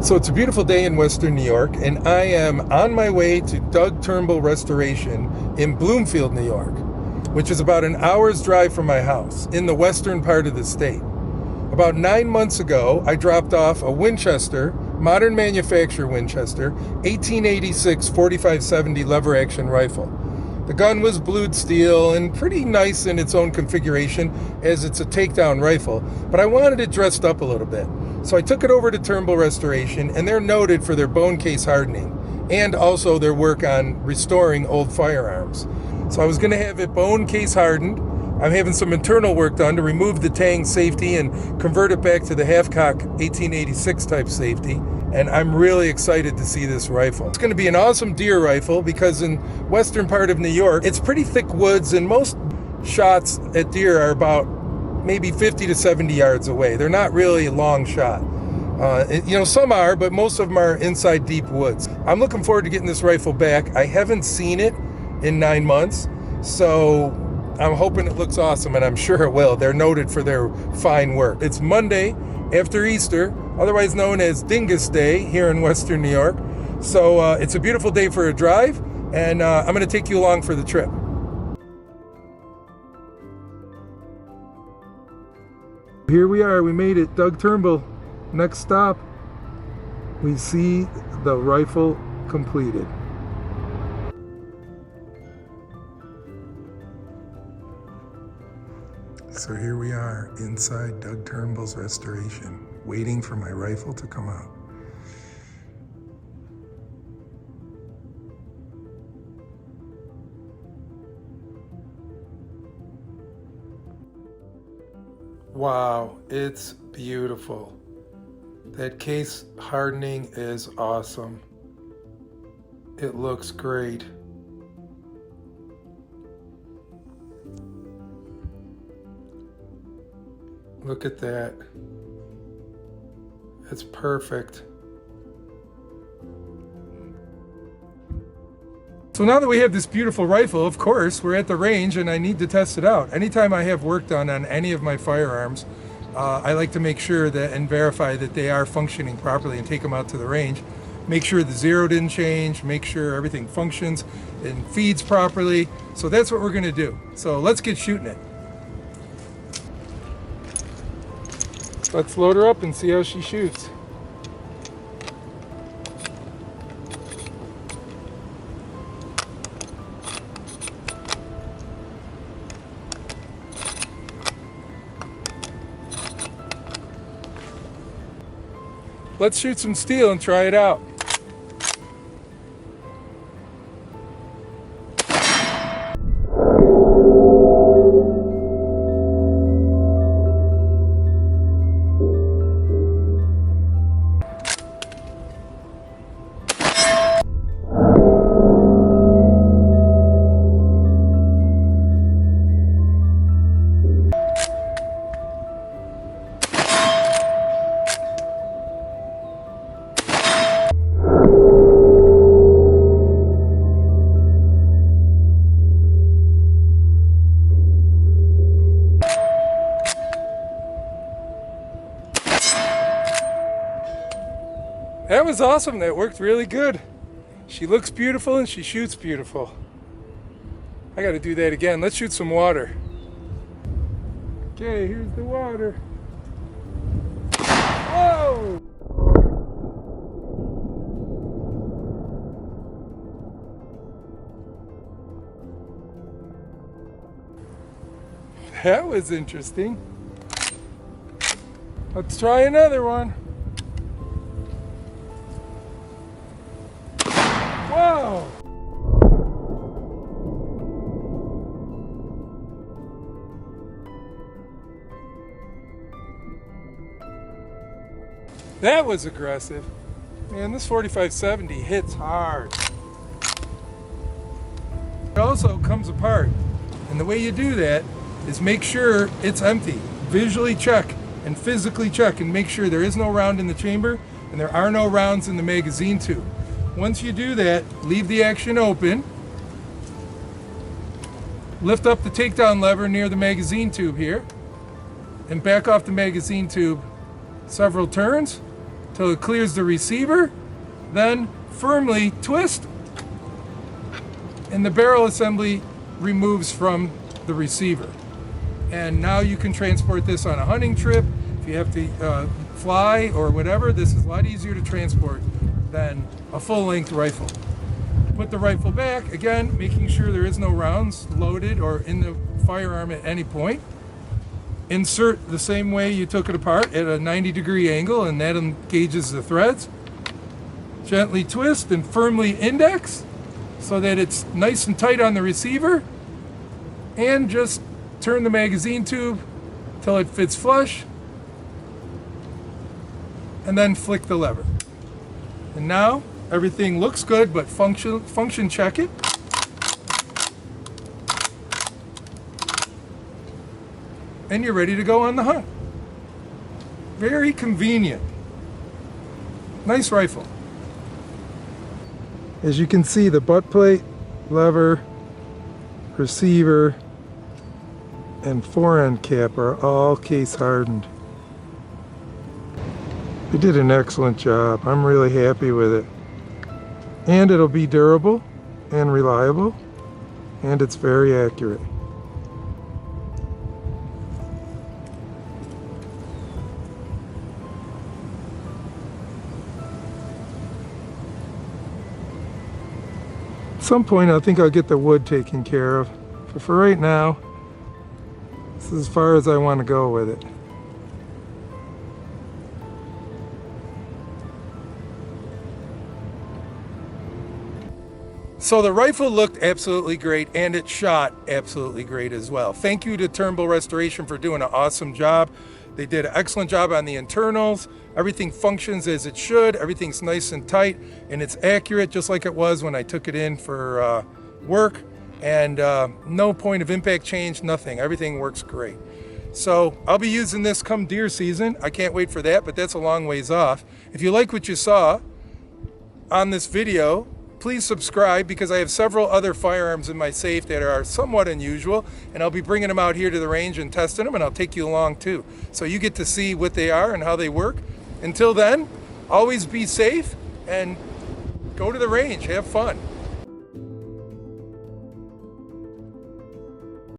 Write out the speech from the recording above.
So it's a beautiful day in Western New York, and I am on my way to Doug Turnbull Restoration in Bloomfield, New York, which is about an hour's drive from my house in the western part of the state. About 9 months ago, I dropped off a Winchester, modern manufacturer Winchester, 1886 45-70 lever action rifle. The gun was blued steel and pretty nice in its own configuration as it's a takedown rifle, but I wanted it dressed up a little bit. So I took it over to Turnbull Restoration, and they're noted for their bone case hardening and also their work on restoring old firearms. So I was going to have it bone case hardened. I'm having some internal work done to remove the tang safety and convert it back to the half-cock 1886 type safety. And I'm really excited to see this rifle. It's going to be an awesome deer rifle because in western part of New York, it's pretty thick woods, and most shots at deer are about maybe 50 to 70 yards away. They're not really a long shot. Some are, but most of them are inside deep woods. I'm looking forward to getting this rifle back. I haven't seen it in 9 months, so I'm hoping it looks awesome, and I'm sure it will. They're noted for their fine work. It's Monday after Easter, otherwise known as Dingus Day here in Western New York. So it's a beautiful day for a drive, and I'm going to take you along for the trip. Here we are, we made it, Doug Turnbull. Next stop, we see the rifle completed. So here we are inside Doug Turnbull's restoration, waiting for my rifle to come out. Wow, it's beautiful. That case hardening is awesome. It looks great. Look at that. It's perfect. So now that we have this beautiful rifle, of course, we're at the range and I need to test it out. Anytime I have work done on any of my firearms, I like to make sure that and verify that they are functioning properly and take them out to the range. Make sure the zero didn't change, make sure everything functions and feeds properly. So that's what we're gonna do. So let's get shooting it. Let's load her up and see how she shoots. Let's shoot some steel and try it out. That was awesome. That worked really good. She looks beautiful and she shoots beautiful. I got to do that again. Let's shoot some water. Okay, here's the water. Whoa! That was interesting. Let's try another one. Wow! That was aggressive. Man, this 45-70 hits hard. It also comes apart. And the way you do that is make sure it's empty. Visually check and physically check and make sure there is no round in the chamber and there are no rounds in the magazine tube. Once you do that, leave the action open. Lift up the takedown lever near the magazine tube here and back off the magazine tube several turns till it clears the receiver, then firmly twist, and the barrel assembly removes from the receiver. And now you can transport this on a hunting trip. If you have to fly or whatever, this is a lot easier to transport than a full-length rifle. Put the rifle back, again, making sure there is no rounds loaded or in the firearm at any point. Insert the same way you took it apart at a 90-degree angle, and that engages the threads. Gently twist and firmly index so that it's nice and tight on the receiver, and just turn the magazine tube till it fits flush, and then flick the lever. And now everything looks good, but function check it. And you're ready to go on the hunt. Very convenient. Nice rifle. As you can see, the butt plate, lever, receiver, and fore-end cap are all case hardened. They did an excellent job. I'm really happy with it. And it'll be durable and reliable, and it's very accurate. At some point I think I'll get the wood taken care of, but for right now, this is as far as I want to go with it. So the rifle looked absolutely great, and it shot absolutely great as well. Thank you to Turnbull Restoration for doing an awesome job. They did an excellent job on the internals. Everything functions as it should. Everything's nice and tight, and it's accurate just like it was when I took it in for work. And no point of impact change, nothing. Everything works great. So I'll be using this come deer season. I can't wait for that, but that's a long ways off. If you like what you saw on this video, please subscribe, because I have several other firearms in my safe that are somewhat unusual, and I'll be bringing them out here to the range and testing them, and I'll take you along too. So you get to see what they are and how they work. Until then, always be safe and go to the range, have fun.